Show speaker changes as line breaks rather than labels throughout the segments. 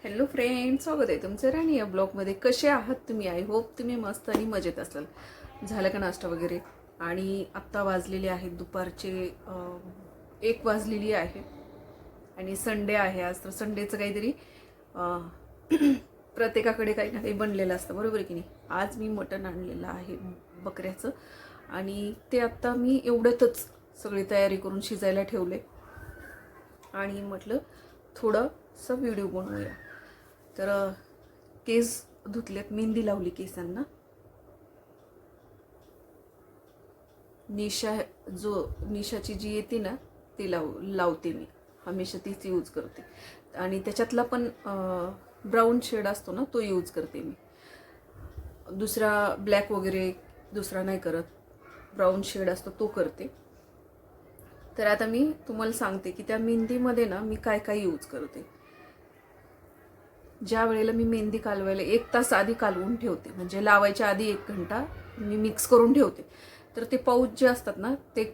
Hello friend, स्वागत आहे तुमचं राणी या ब्लॉगमध्ये. कसे आहात तुम्ही? आय होप तुम्ही मस्त आणि मजेत असाल. झालं का नाश्ता वगैरे? आणि आत्ता वाजलेले आहेत दुपारचे 1 वाजलेली आहे आणि संडे आहे आज. तर संडेचं काहीतरी अं, प्रत्येकाकडे काही ना काही बनलेलं असतं, बरोबर आहे की नाही. आज मी मटण आणलेलं आहे बकऱ्याचं आणि ते आत्ता मी एवढ्यातच सगळी तयारी करून शिजायला ठेवले आणि म्हटलं थोडंसं व्हिडिओ बनवूया. तर केस धुतलेत, मेहंदी लावली केसांना. निशाची जी येते ना ती लावते मी, हमेशा तीच यूज करते. आणि त्याच्यातला पण ब्राऊन शेड असतो ना तो यूज करते मी. दुसरा ब्लॅक वगैरे दुसरा नाही करत, ब्राऊन शेड असतो तो करते. तर आता मी तुम्हाला सांगते की त्या मेहंदीमध्ये ना मी काय काय यूज करते. ज्या वेळेला मी मेहंदी कालवायला 1 तास आधी कालवून ठेवते, म्हणजे लावायच्या आधी 1 घंटा मी मिक्स करून ठेवते. तर ते पाऊच जे असतात ना ते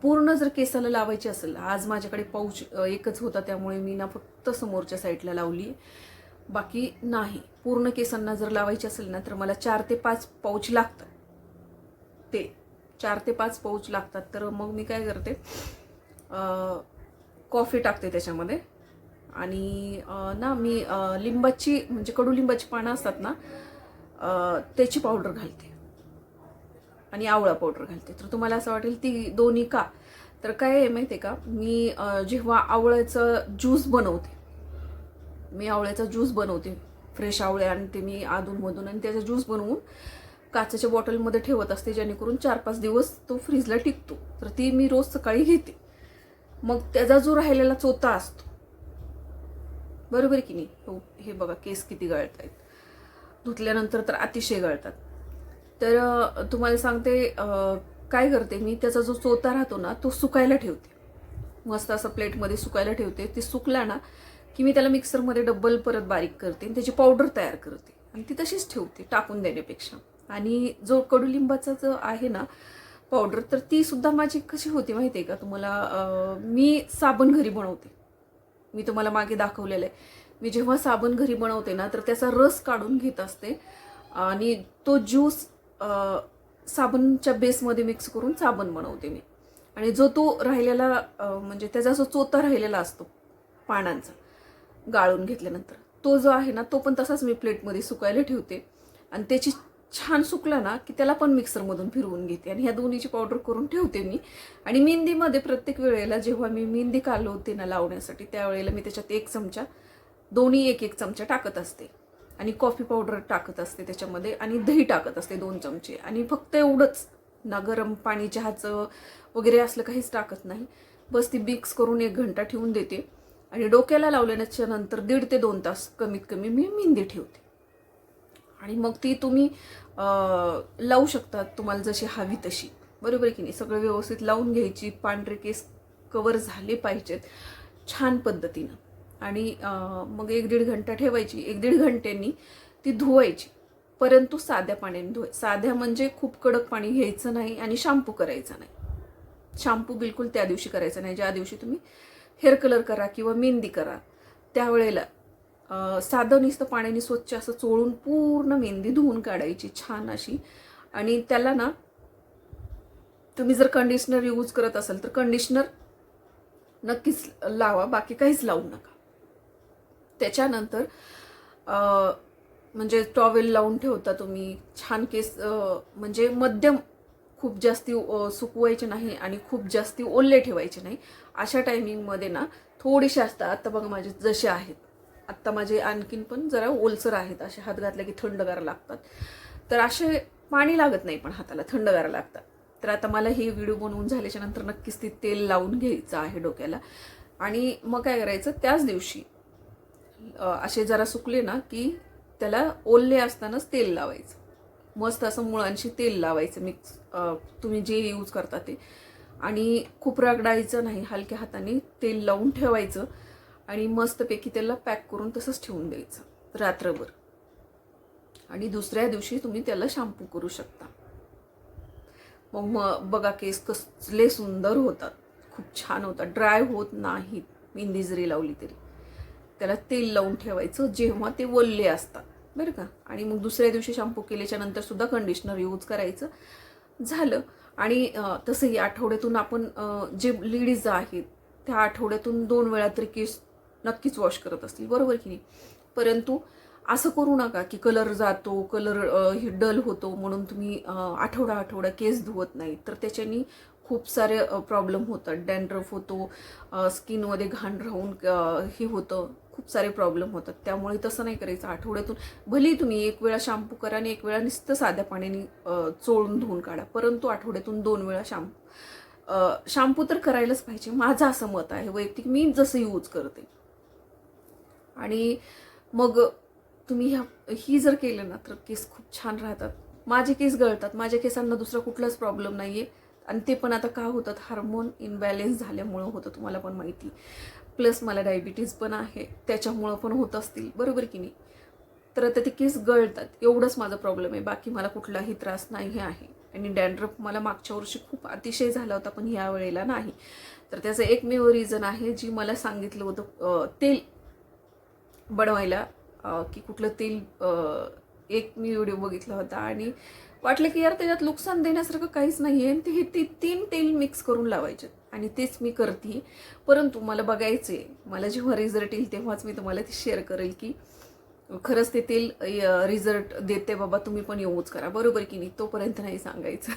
पूर्ण जर केसाला लावायचे असेल, आज माझ्याकडे पाऊच एकच होता त्यामुळे मी ना फक्त समोरच्या साईडला लावली, बाकी नाही. पूर्ण केसांना जर लावायचे असेल ना तर मला 4 ते 5 पाऊच लागतात. ते 4 ते 5 पाऊच लागतात. तर मग मी काय करते, कॉफी टाकते त्याच्यामध्ये आणि ना मी लिंबाची म्हणजे कडुलिंबाची पानं असतात ना त्याची पावडर घालते आणि आवळा पावडर घालते. तर तुम्हाला असं वाटेल ती दोन्ही का, तर काय आहे माहिती आहे का, मी जेव्हा आवळ्याचं ज्यूस बनवते, फ्रेश आवळे आणते मी अधूनमधून आणि त्याचा ज्यूस बनवून काचेच्या बॉटलमध्ये ठेवत असते, जेणेकरून 4-5 दिवस तो फ्रीजला टिकतो. तर ती मी रोज सकाळी घेते. मग त्याचा जो राहिलेला चोथा असतो, बरोबर आहे की नाही. हो, हे बघा केस किती गळत आहेत, धुतल्यानंतर तर अतिशय गळतात. तर तुम्हाला सांगते काय करते मी, त्याचा जो चोथा राहतो ना तो सुकायला ठेवते, मस्त असं प्लेटमध्ये सुकायला ठेवते. ते सुकला ना की मी त्याला मिक्सरमध्ये डबल परत बारीक करते आणि त्याची पावडर तयार करते आणि ती तशीच ठेवते टाकून देण्यापेक्षा. आणि जो कडुलिंबाचा जो आहे ना पावडर, तर ती सुद्धा माझी कशी होती माहिती आहे का तुम्हाला, मी साबण घरी बनवते. मी तुम्हाला मागे दाखवलेलं आहे. मी जेव्हा साबण घरी बनवते ना तर त्याचा रस काढून घेत असते आणि तो ज्यूस साबणच्या बेसमध्ये मिक्स करून साबण बनवते मी. आणि जो तो राहिलेला म्हणजे त्याचा जो चोथा राहिलेला असतो पानांचा गाळून घेतल्यानंतर, तो जो आहे ना तो पण तसाच मी प्लेटमध्ये सुकायला ठेवते आणि त्याची छान सुकला ना की त्याला पण मिक्सरमधून फिरवून घेते आणि ह्या दोन्हीची पावडर करून ठेवते मी. आणि मेहंदीमध्ये प्रत्येक वेळेला जेव्हा मी मेहंदी कालवते ना लावण्यासाठी, त्यावेळेला मी त्याच्यात 1 चमचा, दोन्ही 1-1 चमचा टाकत असते आणि कॉफी पावडर टाकत असते त्याच्यामध्ये आणि दही टाकत असते 2 चमचे. आणि फक्त एवढंच ना, गरम पाणी चहाचं वगैरे असलं काहीच टाकत नाही. बस ती मिक्स करून 1 घंटा ठेवून देते आणि डोक्याला लावल्याच्या नंतर 1.5 ते 2 तास कमीत कमी मी मेहंदी ठेवते. आणि मग ती तुम्ही लावू शकता तुम्हाला जशी हवी तशी, बरोबर आहे की नाही. सगळं व्यवस्थित लावून घ्यायची, पांढरे केस कवर झाले पाहिजेत छान पद्धतीनं. आणि मग 1-1.5 घंटा ठेवायची. 1-1.5 घंट्यांनी ती धुवायची, परंतु साध्या पाण्याने धुवायची. साध्या म्हणजे खूप कडक पाणी घ्यायचं नाही आणि शॅम्पू करायचा नाही. शॅम्पू बिलकुल त्या दिवशी करायचा नाही. ज्या दिवशी तुम्ही हेअर कलर करा किंवा मेहंदी करा त्यावेळेला साधं नुसतं पाण्याने स्वच्छ असं चोळून पूर्ण मेहंदी धुवून काढायची छान अशी. आणि त्याला ना तुम्ही जर कंडिशनर यूज करत असाल तर कंडिशनर नक्कीच लावा, बाकी काहीच लावू नका. त्याच्यानंतर म्हणजे टॉवेल लावून ठेवता तुम्ही छान केस, म्हणजे मध्यम, खूप जास्ती सुकवायचे नाही आणि खूप जास्ती ओले ठेवायचे नाही. अशा टायमिंगमध्ये ना थोडीशी असतात, आता बघा माझे जसे आहेत, आत्ता माझे आणखीन पण जरा ओलसर आहेत, असे हात घातले की थंडगार लागतात. तर असे पाणी लागत नाही पण हाताला थंडगार लागतात. तर आता मला हे व्हिडिओ बनवून झाल्याच्या नंतर नक्कीच ते तेल लावून घ्यायचं आहे डोक्याला. आणि मग काय करायचं, त्याच दिवशी असे जरा सुकले ना की त्याला ओले असतानाच तेल लावायचं, मस्त असं मुळांशी तेल लावायचं मिक्स, तुम्ही जे यूज करता ते. आणि खूप रगडायचं नाही, हलक्या हाताने तेल लावून ठेवायचं आणि मस्तपैकी त्याला पॅक करून तसंच ठेवून द्यायचं रात्रभर. आणि दुसऱ्या दिवशी तुम्ही त्याला शॅम्पू करू शकता. मग बघा केस कसले सुंदर होतात, खूप छान होतात, ड्राय होत नाहीत मेहंदी जरी लावली तरी. त्याला तेल लावून ठेवायचं जेव्हा ते ओले असतात, बरं का. आणि मग दुसऱ्या दिवशी शॅम्पू केल्याच्या नंतर सुद्धा कंडिशनर यूज करायचं. झालं. आणि तसंही आठवड्यातून आपण जे लेडीज आहेत त्या आठवड्यातून 2 वेळा तरी केस नक्कीच वॉश करत असतील, बरोबर की नाही. परंतु असं करू नका की कलर जातो, कलर डल होतो म्हणून तुम्ही आठवडा केस धुवत नाही. तर त्याच्यानी खूप सारे प्रॉब्लेम होतात. डॅन्ड्रफ होतो, स्किनमध्ये घाण राहून हे होतं, खूप सारे प्रॉब्लेम होतात. त्यामुळे तसं नाही करायचं. आठवड्यातून भलेही तुम्ही एक वेळा शॅम्पू करा आणि एक वेळा नुसतं साध्या पाण्याने चोळून धुवून काढा, परंतु आठवड्यातून 2 वेळा शॅम्पू तर करायलाच पाहिजे. माझं असं मत आहे वैयक्तिक, मी जसं यूज करते. आणि मग तुम्ही ही जर केलं ना तर केस खूप छान राहतात. माझे केस गळतात, माझ्या केसांना दुसरा कुठलाच प्रॉब्लेम नाही आहे. आणि ते पण आता का होतात, हार्मोन इनबॅलेन्स झाल्यामुळं होतं, तुम्हाला पण माहिती. प्लस मला डायबिटीज पण आहे, त्याच्यामुळं पण होत असतील, बरोबर की नाही. तर आता ते केस गळतात, एवढंच माझा प्रॉब्लेम आहे. बाकी मला कुठलाही त्रास नाही आहे. आणि डॅन्ड्रफ मला मागच्या वर्षी खूप अतिशय झाला होता, पण ह्या वेळेला नाही. तर त्याचं एकमेव रिझन आहे, जी मला सांगितलं होतं तेल बनवायला, की कुठलं तेल. एक मी व्हिडिओ बघितला होता आणि वाटलं की यार त्याच्यात नुकसान देण्यासारखं काहीच नाही आहे. आणि ते 3 तेल मिक्स करून लावायचे आणि तेच मी करते. परंतु मला बघायचे, मला जेव्हा रिझल्ट येईल तेव्हाच मी तुम्हाला ते शेअर करेल की खरंच ते तेल रिझल्ट देते बाबा, तुम्ही पण यूज करा, बरोबर की नाही. तोपर्यंत नाही सांगायचं.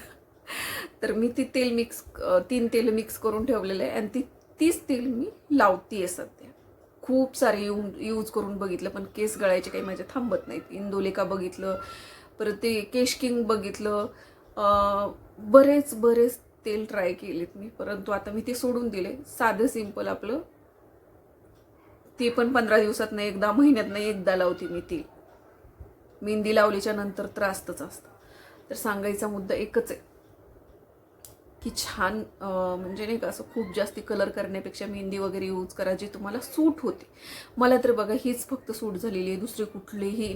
तर मी ती 3 तेल मिक्स करून ठेवलेलं आहे आणि तीच तेल मी लावतीये सध्या. खूप सारे यूज करून बघितलं, पण केस गळायचे काही माझे थांबत नाहीत. इंदोलेका बघितलं, परत ते केश किंग बघितलं, बरेच तेल ट्राय केलेत मी. परंतु आता मी ते सोडून दिले. साधं सिंपल आपलं, ते पण 15 दिवसात नाही एकदा, महिन्यात नाही एकदा लावते मी तेल. मेहंदी लावल्याच्या नंतर त्रासच असतं. तर सांगायचा मुद्दा एकच आहे की छान म्हणजे नाही का, असं खूप जास्ती कलर करण्यापेक्षा मेहंदी वगैरे यूज करा, जी तुम्हाला सूट होते. मला तर बघा हीच फक्त सूट झालेली आहे, दुसरे कुठलेही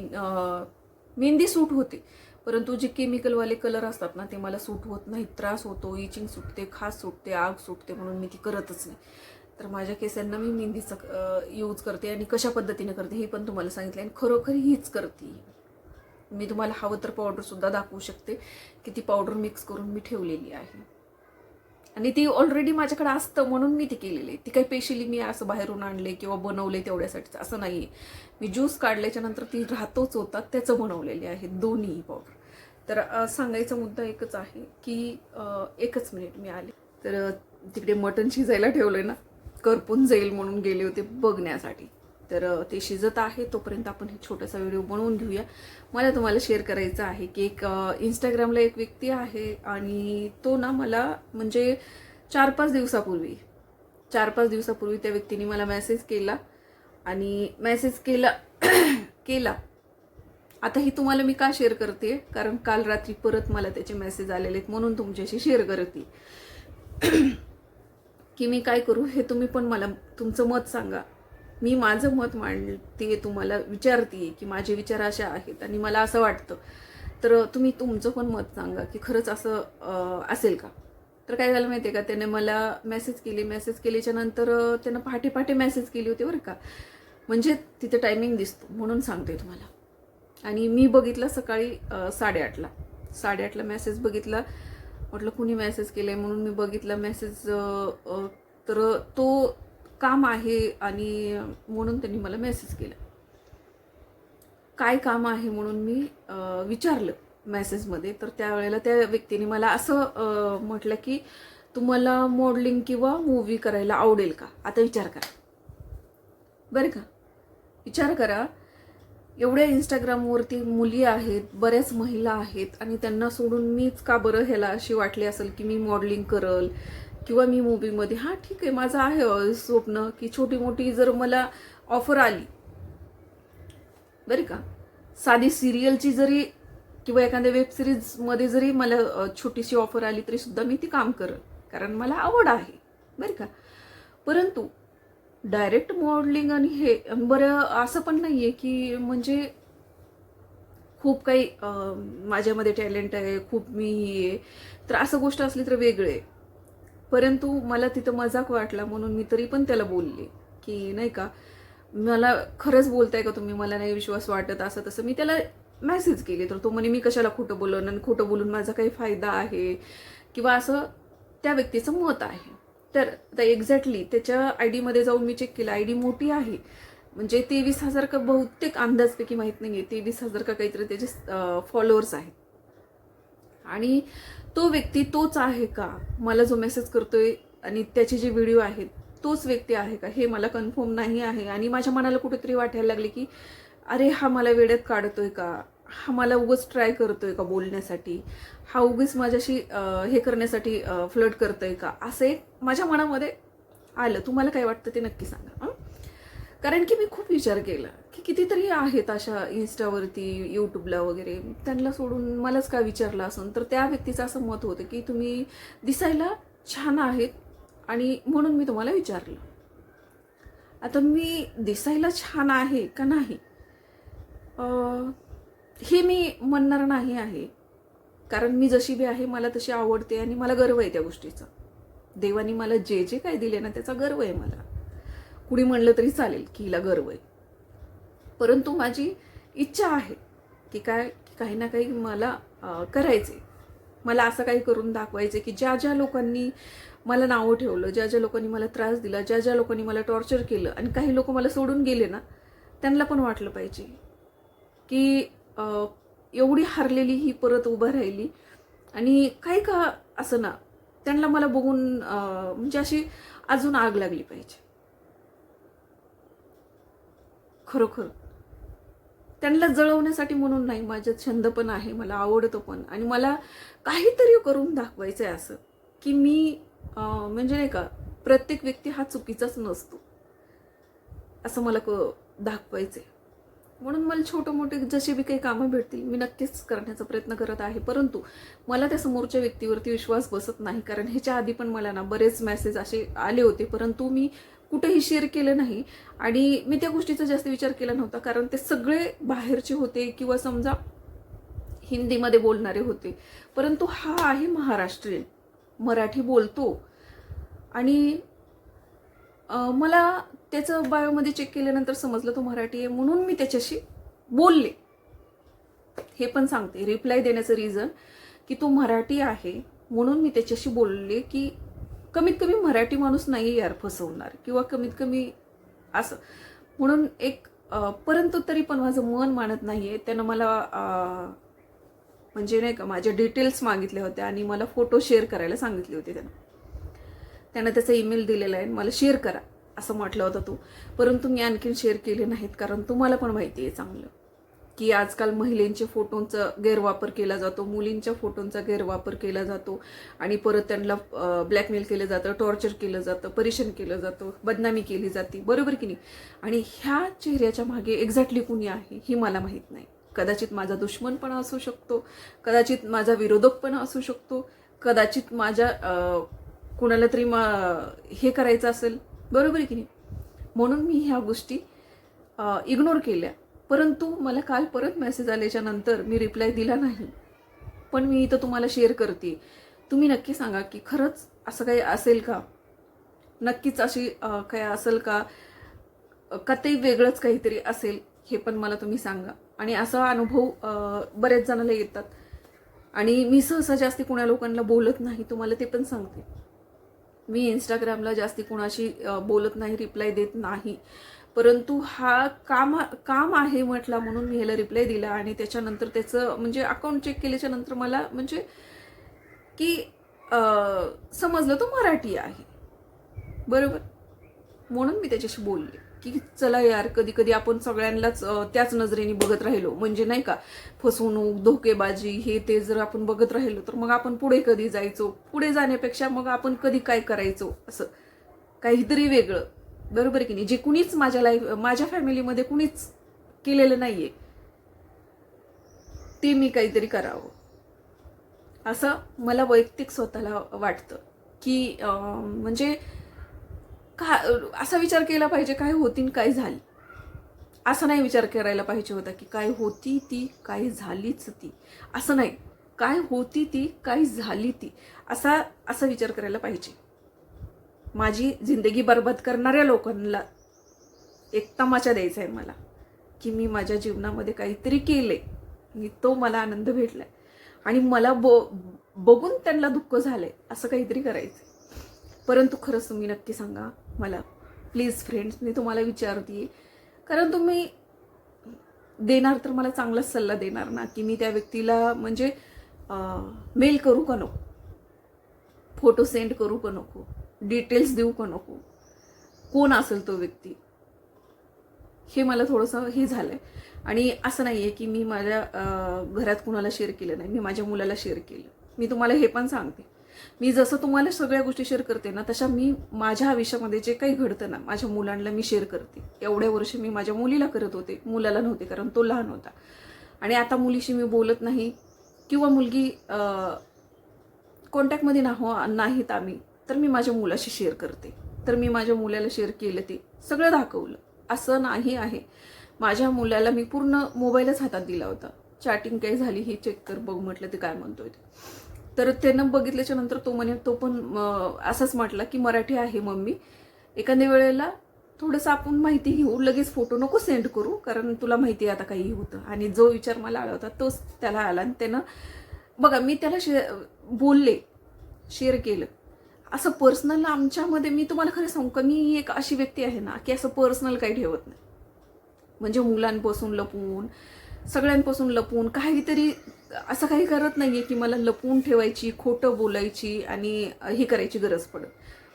मेहंदी सूट होते. परंतु जे केमिकलवाले कलर असतात ना ते मला सूट होत नाही, त्रास होतो, इचिंग सुटते, खास सुटते, आग सुटते, म्हणून मी ती करतच नाही. तर माझ्या केसांना मी मेहंदीचा यूज करते आणि कशा पद्धतीने करते हे पण तुम्हाला सांगितलं. आणि खरोखर हीच करते मी. तुम्हाला हवं तर पावडरसुद्धा दाखवू शकते की ती पावडर मिक्स करून मी ठेवलेली आहे. आणि ती ऑलरेडी माझ्याकडे असतं म्हणून मी ती केलेली आहे. ती काही स्पेशली मी असं बाहेरून आणले किंवा बनवले तेवढ्यासाठीच असं नाही आहे. मी ज्यूस काढल्याच्या नंतर ती राहतोच होता त्याचं बनवलेले आहे दोन्ही पावडर. तर सांगायचा मुद्दा एकच आहे की 1 मिनिट मी आले. तर तिकडे मटण शिजायला ठेवलं ना, करपून जाईल म्हणून गेले होते बघण्यासाठी. तर ते शिजत आहे, तोपर्यंत आपण हे छोटासा व्हिडिओ बनवून घेऊया. मला तुम्हाला शेअर करायचं आहे की एक इंस्टाग्रामला एक व्यक्ती आहे आणि तो ना मला म्हणजे 4-5 दिवसापूर्वी त्या व्यक्तीने मला मेसेज केला. आणि मेसेज केला आता ही तुम्हाला मी का शेअर करते, कारण काल रात्री परत मला त्याचे मेसेज आलेले आहेत म्हणून तुमच्याशी शेअर करते. की मी काय करू हे तुम्ही पण मला तुमचं मत सांगा. मी माझं मत मांडते, तुम्हाला विचारते की माझे विचार असे आहेत आणि मला असं वाटतं. तर तुम्ही तुमचं पण मत सांगा की खरंच असं असेल का. तर काय झालं माहिती आहे का, त्याने मला मेसेज केल्याच्या नंतर त्यानं पहाटे मेसेज केली होती बरं का. म्हणजे तिथे टायमिंग दिसतो म्हणून सांगते तुम्हाला. आणि मी बघितलं सकाळी 8:30ला मेसेज बघितला. म्हटलं कुणी मेसेज केलं आहे म्हणून मी बघितला मेसेज. तर तो काम आहे आणि म्हणून त्यांनी मला मेसेज केला. काय काम आहे म्हणून मी विचारलं मेसेजमध्ये. तर त्यावेळेला त्या व्यक्तीने मला असं म्हटलं की तुम्हाला मॉडेलिंग किंवा मूव्ही करायला आवडेल का. आता विचार करा बरं का, विचार करा. एवढ्या इंस्टाग्रामवरती मुली आहेत, बऱ्याच महिला आहेत आणि त्यांना सोडून मीच का बरं ह्याला अशी वाटली असेल की मी मॉडेलिंग करल किंवा मी मूवीमध्ये. हां ठीक आहे, माझं आहे स्वप्न की छोटी मोठी जर मला ऑफर आली बरं का, साधी सिरियलची जरी किंवा एखाद्या वेब सिरीजमध्ये जरी मला छोटीशी ऑफर आली तरी सुद्धा मी ती काम करेल, कारण मला आवड आहे बरं का. परंतु डायरेक्ट मॉडेलिंग आणि हे बरं असं पण नाही आहे की म्हणजे खूप काही माझ्यामध्ये टॅलेंट आहे, खूप मी आहे, तर असं गोष्ट असली तर वेगळे आहे. परंतु मला तिथं मजाक वाटला म्हणून मी तरी पण त्याला बोलले की नाही का, मला खरंच बोलताय का तुम्ही, मला नाही विश्वास वाटत, असं तसं. मी त्याला मेसेज केले तर तो म्हणे मी कशाला खोटं बोलून, आणि खोटं बोलून माझा काही फायदा आहे किंवा असं त्या व्यक्तीचं मत आहे. तर आता एक्झॅक्टली त्याच्या आय डीमध्ये जाऊन मी चेक केलं, आय डी मोठी आहे, म्हणजे 23,000 का बहुतेक अंदाजपैकी माहीत नाही आहे, 23,000 का काहीतरी त्याचे फॉलोअर्स आहेत. आणि तो व्यक्ती तोच आहे का, मला जो मेसेज करतोय आणि त्याचे जे व्हिडिओ आहेत तोच व्यक्ती आहे का, हे मला कन्फर्म नाही आहे. आणि माझ्या मनाला कुठेतरी वाटायला लागले की अरे हा मला वेड्यात काढतोय का, हा मला उगाच ट्राय करतोय का बोलण्यासाठी, हा उगीच माझ्याशी हे करण्यासाठी फ्लर्ट करतोय का, असं एक माझ्या मनामध्ये आलं. तुम्हाला काय वाटतं ते नक्की सांगा. कारण की मी खूप विचार केला की कितीतरी आहेत अशा इन्स्टावरती, यूट्यूबला वगैरे, त्यांना सोडून मलाच का विचारलं असून. तर त्या व्यक्तीचं असं मत होतं की तुम्ही दिसायला छान आहेत आणि म्हणून मी तुम्हाला विचारलं. आता मी दिसायला छान आहे का नाही हे मी म्हणणार नाही आहे, कारण मी जशी बी आहे मला तशी आवडते आणि मला गर्व आहे त्या गोष्टीचा. देवानी मला जे जे काही दिले ना त्याचा गर्व आहे मला. कुणी म्हणलं तरी चालेल की हिला गर्व आहे, परंतु माझी इच्छा आहे की काही ना काही मला करायचे. मला असं काही करून दाखवायचे की ज्या ज्या लोकांनी मला नावं ठेवलं, ज्या ज्या लोकांनी मला त्रास दिला, ज्या ज्या लोकांनी मला टॉर्चर केलं आणि काही लोक मला सोडून गेले ना, त्यांना पण वाटलं पाहिजे की एवढी हारलेली ही परत उभं राहिली. आणि काही का असं ना, त्यांना मला बघून म्हणजे अशी अजून आग लागली पाहिजे. खरोखर त्यांना जळवण्यासाठी म्हणून नाही, माझ्यात छंद पण आहे, मला आवडतं पण, आणि मला काहीतरी करून दाखवायचं आहे असं की मी म्हणजे नाही का, प्रत्येक व्यक्ती हा चुकीचाच नसतो असं मला दाखवायचं आहे. म्हणून मला छोटे मोठे जसे बी काही कामं भेटतील मी नक्कीच करण्याचा प्रयत्न करत आहे. परंतु मला त्या समोरच्या व्यक्तीवरती विश्वास बसत नाही, कारण ह्याच्या आधी पण मला ना बरेच मेसेज असे आले होते, परंतु मी कुठेही शेअर केलं नाही आणि मी त्या गोष्टीचा जास्त विचार केला नव्हता, कारण ते सगळे बाहेरचे होते किंवा समजा हिंदीमध्ये बोलणारे होते. परंतु हा आहे महाराष्ट्रीयन, मराठी बोलतो आणि मला त्याचं बायोमध्ये चेक केल्यानंतर समजलं तो मराठी आहे, म्हणून मी त्याच्याशी बोलले. हे पण सांगते रिप्लाय देण्याचं रिझन की तो मराठी आहे म्हणून मी त्याच्याशी बोलले की कमीत कमी मराठी माणूस नाही यार फसवणार, किंवा कमीत कमी असं म्हणून एक परंतु तरी पण माझं मन मानत नाहीये. त्यानं मला म्हणजे नाही का माझ्या डिटेल्स मागितल्या होत्या आणि मला फोटो शेअर करायला सांगितले होते. त्यानं त्याचा ईमेल दिलेला आहे, मला शेअर करा असं म्हटलं होतं तो, परंतु मी आणखीन शेअर केले नाहीत, कारण तुम्हाला पण माहिती आहे चांगलं की आजकाल महिलांच्या फोटोंचा गैरवापर केला जातो, मुलींच्या फोटोंचा गैरवापर केला जातो आणि परत त्यांना ब्लॅकमेल केलं जातं, टॉर्चर केलं जातं, परेशान केलं जातं, बदनामी केली जाते, बरोबर की नाही. आणि ह्या चेहऱ्याच्या मागे एक्झॅक्टली कुणी आहे ही मला माहीत नाही. कदाचित माझा दुश्मन पण असू शकतो, कदाचित माझा विरोधक पण असू शकतो, कदाचित माझ्या कुणाला तरी हे करायचं असेल, बरोबर की नाही. म्हणून मी ह्या गोष्टी इग्नोर केल्या. परंतु मला काल परत मेसेज आल्याच्या नंतर मी रिप्लाय दिला नाही, पण मी इथं तुम्हाला शेअर करते. तुम्ही नक्की सांगा की खरंच असं काही असेल का, नक्कीच अशी काय असेल का, का ते वेगळंच काहीतरी असेल हे पण मला तुम्ही सांगा. आणि असा अनुभव बऱ्याच जणांना येतात आणि मी सहसा जास्ती कुणा लोकांना बोलत नाही, तुम्हाला ते पण सांगते. मी इंस्टाग्रामला जास्ती कुणाशी बोलत नाही, रिप्लाय देत नाही, परंतु हा काम आहे म्हटला म्हणून मी ह्याला रिप्लाय दिला. आणि त्याच्यानंतर त्याचं म्हणजे अकाउंट चेक केल्याच्या नंतर मला म्हणजे की समजलं तो मराठी आहे, बरोबर. म्हणून मी त्याच्याशी बोलले की चला यार, कधी कधी आपण सगळ्यांनाच त्याच नजरेने बघत राहिलो, म्हणजे नाही का फसवणूक, धोकेबाजी हे ते जर आपण बघत राहिलो तर मग आपण पुढे कधी जायचो, पुढे जाण्यापेक्षा मग आपण कधी काय करायचो, असं काहीतरी वेगळं, बरोबर की नाही. जे कुणीच माझ्या फॅमिलीमध्ये कुणीच केलेलं नाहीये ते मी काहीतरी करावं असं मला वैयक्तिक स्वतःला वाटतं की म्हणजे का असा विचार केला पाहिजे काय होती काय झाली, असं नाही विचार करायला पाहिजे होता की काय होती ती काय झालीच ती, असं नाही, काय होती ती काय झाली ती, असा विचार करायला पाहिजे. माझी जिंदगी बरबाद करणाऱ्या लोकांना एक तमाचा द्यायचा आहे मला, की मी माझ्या जीवनामध्ये काहीतरी केले आणि तो मला आनंद भेटलाय आणि मला बघून त्यांना दुःख झालंय असं काहीतरी करायचं. परंतु खरंच तुम्ही नक्की सांगा मला प्लीज फ्रेंड्स, मी तुम्हाला विचारते, कारण तुम्ही देणार तर मला चांगलाच सल्ला देणार ना, की मी त्या व्यक्तीला म्हणजे मेल करू का नको, फोटो सेंड करू का नको, डिटेल्स देऊ का नको, कोण असेल तो व्यक्ती, हे मला थोडंसं हे झालंय. आणि असं नाही आहे की मी माझ्या घरात कुणाला शेअर केलं नाही, मी माझ्या मुलाला शेअर केलं. मी तुम्हाला हे पण सांगते, मी जसं तुम्हाला सगळ्या गोष्टी शेअर करते ना, तशा मी माझ्या आयुष्यामध्ये जे काही घडतं ना माझ्या मुलांना मी शेअर करते. एवढ्या वर्ष मी माझ्या मुलीला करत होते, मुलाला नव्हते कारण तो लहान होता. आणि आता मुलीशी मी बोलत नाही किंवा मुलगी कॉन्टॅक्टमध्ये नाहीत आम्ही, तर मी माझ्या मुलाशी शेअर करते. तर मी माझ्या मुलाला शेअर केलं, ते सगळं दाखवलं. असं नाही आहे, माझ्या मुलाला मी पूर्ण मोबाईलच हातात दिला होता. चॅटिंग काय झाली हे चेक कर बघ म्हटलं, ते काय म्हणतोय ते. तर त्यानं बघितल्याच्या नंतर तो पण असंच म्हटला की मराठी आहे मम्मी, एखाद्या वेळेला थोडंसं आपण माहिती घेऊ, लगेच फोटो नको सेंड करू कारण तुला माहिती आहे आता काही होतं. आणि जो विचार मला आला होता तोच त्याला आला आणि त्यानं बघा मी त्याला बोलले, शेअर केलं. असं पर्सनल आमच्यामध्ये मी तुम्हाला खरं सांगू का, मी एक अशी व्यक्ती आहे ना की असं पर्सनल काही ठेवत नाही. म्हणजे मुलांपासून लपून, सगळ्यांपासून लपून काहीतरी असं काही करत नाहीये की मला लपून ठेवायची, खोटं बोलायची आणि हे करायची गरज पडत.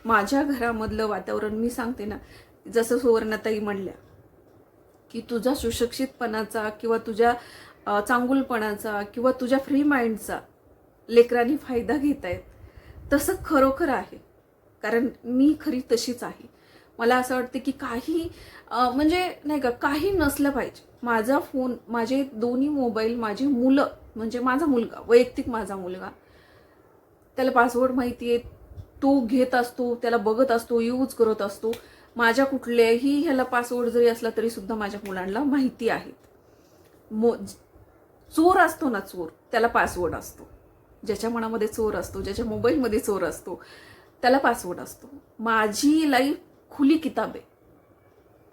माझ्या घरामधलं वातावरण मी सांगते ना, जसं सुवर्णाताई म्हणल्या की तुझा सुशिक्षितपणाचा किंवा तुझ्या चांगुलपणाचा किंवा तुझ्या फ्री माइंडचा लेकरांनी फायदा घेत आहेत, तसं खरोखर आहे. कारण मी खरी तशीच आहे. मला असं वाटतं की काही म्हणजे नाही का, काही नसलं पाहिजे. माझा फोन, माझे दोन्ही मोबाईल, माझी मुलं, म्हणजे माझा मुलगा, वैयक्तिक माझा मुलगा, त्याला पासवर्ड माहिती आहे, तो घेत असतो, त्याला बघत असतो, यूज करत असतो. माझ्या कुठल्याही ह्याला पासवर्ड जरी असला तरी सुद्धा माझ्या मुलांना माहिती आहेत. चोर असतो ना, चोर, त्याला पासवर्ड असतो. ज्याच्या मनामध्ये चोर असतो, ज्याच्या मोबाईलमध्ये चोर असतो, त्याला पासवर्ड असतो. माझी लाईफ खुली किताब आहे.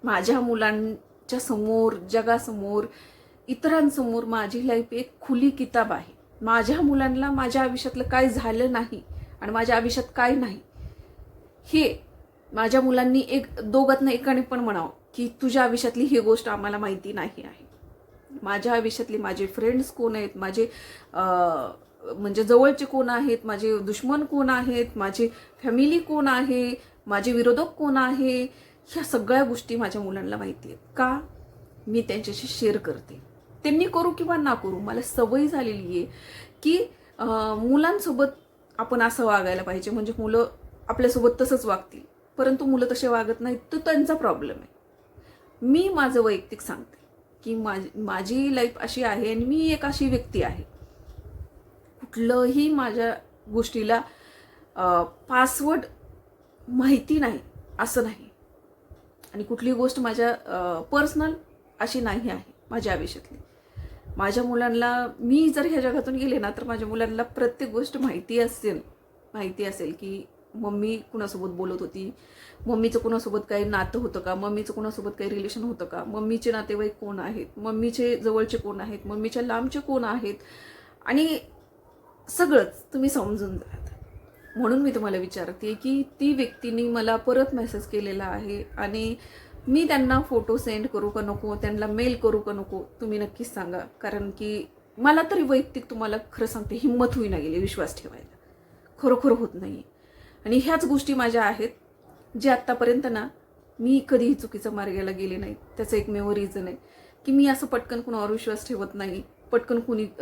माझ्या मुलांच्या समोर, जगासमोर, इतरांसमोर माझी लाईफ एक खुली किताब आहे. माझ्या मुलांना माझ्या आयुष्यातलं काय झालं नाही आणि माझ्या आयुष्यात काय नाही हे माझ्या मुलांनी दोघांना एकाने पण म्हणावं की तुझ्या आयुष्यातली ही गोष्ट आम्हाला माहिती नाही आहे. माझ्या आयुष्यातली माझे फ्रेंड्स कोण आहेत, माझे म्हणजे जवळचे कोण आहेत, माझे दुश्मन कोण आहेत, माझी फॅमिली कोण आहे, माझे विरोधक कोण आहे, ह्या सगळ्या गोष्टी माझ्या मुलांना माहिती आहेत. का? मी त्यांच्याशी शेअर करते. त्यांनी करू किंवा ना करू, मला सवय झालेली आहे की मुलांसोबत आपण असं वागायला पाहिजे, म्हणजे मुलं आपल्यासोबत तसंच वागतील. परंतु मुलं तसे वागत नाहीत, तो त्यांचा प्रॉब्लेम आहे. मी माझं वैयक्तिक सांगते की माझी लाईफ अशी आहे आणि मी एक अशी व्यक्ती आहे, कुठलंही माझ्या गोष्टीला पासवर्ड माहिती नाही असं नाही. आणि कुठली गोष्ट माझ्या पर्सनल अशी नाही आहे माझ्या आयुष्यातली. माझ्या मुलांना मी जर ह्या जगातून गेले ना, तर माझ्या मुलांना प्रत्येक गोष्ट माहिती असेल की मम्मी कुणासोबत बोलत होती, मम्मीचं कुणासोबत काही नातं होतं का, मम्मीचं कुणासोबत काही रिलेशन होतं का, मम्मीचे नातेवाईक कोण आहेत, मम्मीचे जवळचे कोण आहेत, मम्मीच्या लांबचे कोण आहेत, आणि सगळंच तुम्ही समजून जात. म्हणून मी तुम्हाला विचारते की ती व्यक्तीने मला परत मेसेज केलेला आहे आणि मी त्यांना फोटो सेंड करू का नको, त्यांना मेल करू का नको, तुम्ही नक्कीच सांगा. कारण की मला तरी वैयक्तिक तुम्हाला खरं सांगते, हिंमत होईना गेली विश्वास ठेवायला, खरोखर होत नाही. आणि ह्याच गोष्टी माझ्या आहेत जे आत्तापर्यंत ना मी कधीही चुकीच्या मार्गाला गेले नाही. त्याचं एकमेव रिझन आहे की मी असं पटकन कुणावर विश्वास ठेवत नाही, पटकन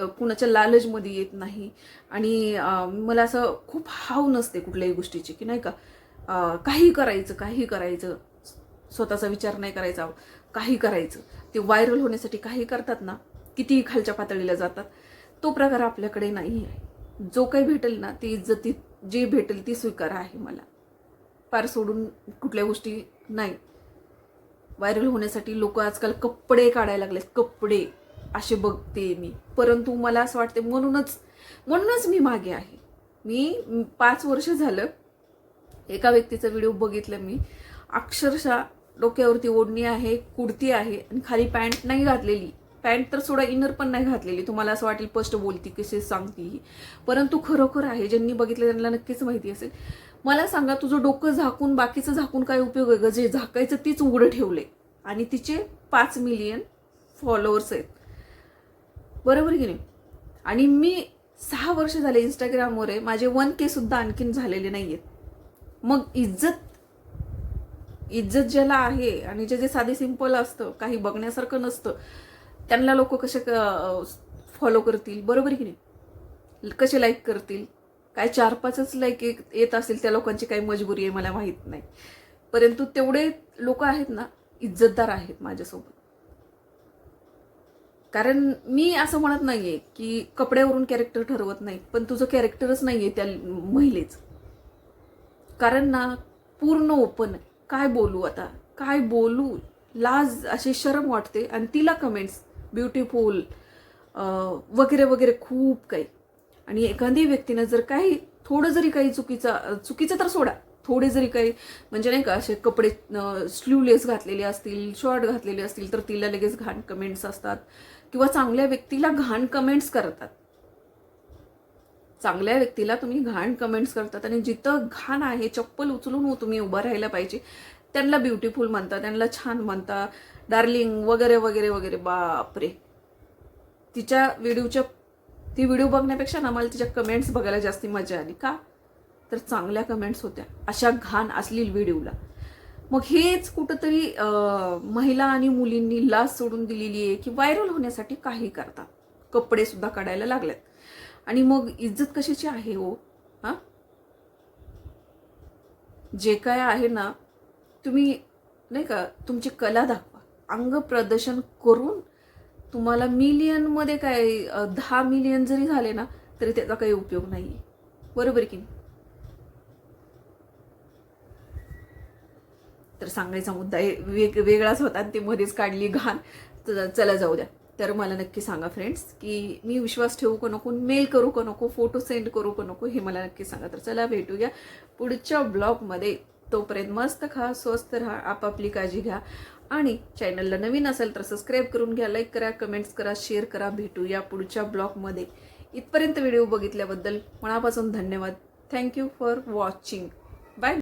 कुणाच्या लालचमध्ये येत नाही. आणि मला असं खूप हाव नसते कुठल्याही गोष्टीची की नाही का काही करायचं, स्वतःचा विचार नाही करायचा, काही करायचं. ते व्हायरल होण्यासाठी काही करतात ना, कितीही खालच्या पातळीला जातात. तो प्रकार आपल्याकडे नाही आहे. जो काही भेटेल ना, ती इज्जती जे भेटेल ती स्वीकारा आहे मला, पार सोडून कुठल्या गोष्टी नाही. व्हायरल होण्यासाठी लोक आजकाल कपडे काढायला लागले, कपडे असे बघते मी. परंतु मला असं वाटते म्हणूनच मी मागे आहे. मी 5 वर्ष झालं एका व्यक्तीचा व्हिडिओ बघितला मी, अक्षरशः डोक्यावरती ओढणी आहे, कुर्ती आहे आणि खाली पॅन्ट नाही घातलेली. पॅन्ट तर सोडा, इनर पण नाही घातलेली. तुम्हाला असं वाटेल स्पष्ट बोलती, कशी सांगती ही, परंतु खरोखर आहे. ज्यांनी बघितलं त्यांना नक्कीच माहिती असेल. मला सांगा, तुझं डोकं झाकून बाकीचं झाकून काय उपयोग आहे ग? जे झाकायचं तीच उघडं ठेवले आणि तिचे 5 मिलियन फॉलोअर्स आहेत, बरोबर की नाही? आणि मी 6 वर्ष झाले इंस्टाग्रामवर आहे, माझे 1K सुद्धा आणखीन झालेले नाहीयेत. मग इज्जत ज्याला आहे आणि जे साधे सिंपल असतं, काही बघण्यासारखं नसतं, त्यांना लोक कसे फॉलो करतील, बरोबर की नाही? कसे लाईक करतील? काय 4-5च लाईक येत असेल त्या लोकांची काही मजबुरी आहे मला माहीत नाही, परंतु तेवढे लोक आहेत ना, इज्जतदार आहेत माझ्यासोबत. कारण मी असं म्हणत नाहीये की कपड्यावरून कॅरेक्टर ठरवत नाही, पण तुझं कॅरेक्टरच नाहीये त्या महिलेचं. कारण ना, पूर्ण ओपन आहे. काय बोलू आता, काय बोलू, लाज, अशी शरम वाटते. आणि तिला कमेंट्स ब्युटिफुल वगैरे वगैरे खूप काही. आणि एखादी व्यक्तीनं जर काही थोडं जरी काही चुकीचं तर सोडा, थोडे जरी काही म्हणजे नाही का, असे कपडे स्लीवलेस घातलेले असतील, शॉर्ट घातलेले असतील, तर तिला लगेच घाण कमेंट्स असतात. किंवा चांगल्या व्यक्तीला घाण कमेंट्स करतात. चांगल्या व्यक्तीला तुम्ही घाण कमेंट्स करतात आणि जिथं घाण आहे चप्पल उचलून तुम्ही उभं राहायला पाहिजे, त्यांना ब्युटिफुल म्हणता, त्यांना छान म्हणता, डार्लिंग वगैरे वगैरे वगैरे. बापरे, ती व्हिडिओ बघण्यापेक्षा ना मला तिच्या कमेंट्स बघायला जास्ती मजा आली. का? तर चांगल्या कमेंट्स होत्या अशा घाण अश्लील व्हिडिओला. मग हेच कुठंतरी महिला आणि मुलींनी लाज सोडून दिलेली आहे की व्हायरल होण्यासाठी काही करतात, कपडे सुद्धा काढायला लागल्यात. आणि मग इज्जत कशाची आहे हो? हा, जे काय आहे ना, तुम्ही नाही का तुमची कला दाखवा, अंग प्रदर्शन करून. तुम्हाला मिलियनमध्ये काय 10 मिलियन जरी झाले ना, तरी त्याचा काही उपयोग नाहीये, बरोबर की नाही? तर सांगायचा मुद्दा वेगळाच होता आणि ते मध्येच काढली घाण. चला जाऊ द्या. तर मला नक्की सांगा फ्रेंड्स, की मी विश्वास ठेवू का नको, मेल करू का नको, फोटो सेंड करू का नको, हे मला नक्की सांगा. तर चला भेटूया पुढच्या ब्लॉगमध्ये. तोपर्यंत मस्त खा, स्वस्त राहा, आपापली काळजी घ्या. आणि चॅनलला नवीन असेल तर सबस्क्राईब करून घ्या, लाईक करा, कमेंट्स करा, शेअर करा. भेटूया पुढच्या ब्लॉगमध्ये. इथपर्यंत व्हिडिओ बघितल्याबद्दल मनापासून धन्यवाद. Thank you for watching. बाय.